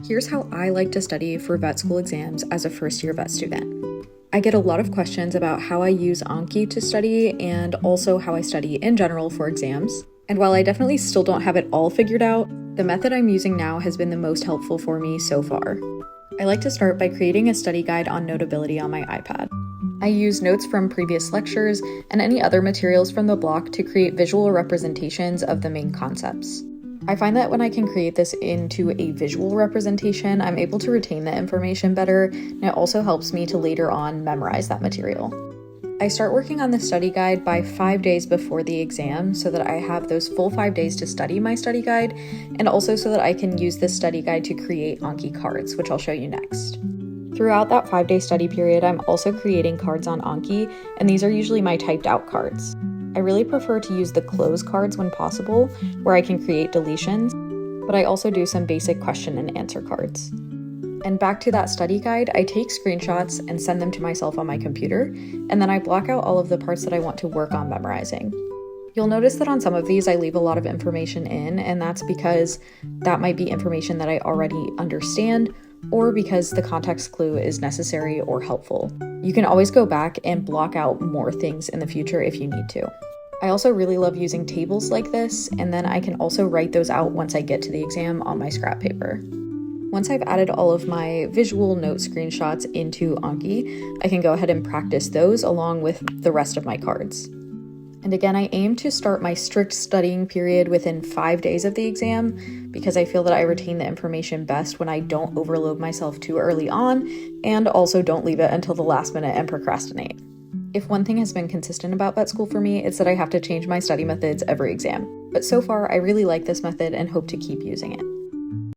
Here's how I like to study for vet school exams as a first-year vet student. I get a lot of questions about how I use Anki to study and also how I study in general for exams. And while I definitely still don't have it all figured out, the method I'm using now has been the most helpful for me so far. I like to start by creating a study guide on Notability on my iPad. I use notes from previous lectures and any other materials from the block to create visual representations of the main concepts. I find that when I can create this into a visual representation, I'm able to retain the information better, and it also helps me to later on memorize that material. I start working on the study guide by 5 days before the exam so that I have those full 5 days to study my study guide, and also so that I can use this study guide to create Anki cards, which I'll show you next. Throughout that 5-day study period, I'm also creating cards on Anki, and these are usually my typed out cards. I really prefer to use the close cards when possible, where I can create deletions, but I also do some basic question and answer cards. And back to that study guide, I take screenshots and send them to myself on my computer, and then I block out all of the parts that I want to work on memorizing. You'll notice that on some of these I leave a lot of information in, and that's because that might be information that I already understand, or because the context clue is necessary or helpful. You can always go back and block out more things in the future if you need to. I also really love using tables like this, and then I can also write those out once I get to the exam on my scrap paper. Once I've added all of my visual note screenshots into Anki, I can go ahead and practice those along with the rest of my cards. And again, I aim to start my strict studying period within 5 days of the exam because I feel that I retain the information best when I don't overload myself too early on and also don't leave it until the last minute and procrastinate. If one thing has been consistent about vet school for me, it's that I have to change my study methods every exam. But so far, I really like this method and hope to keep using it.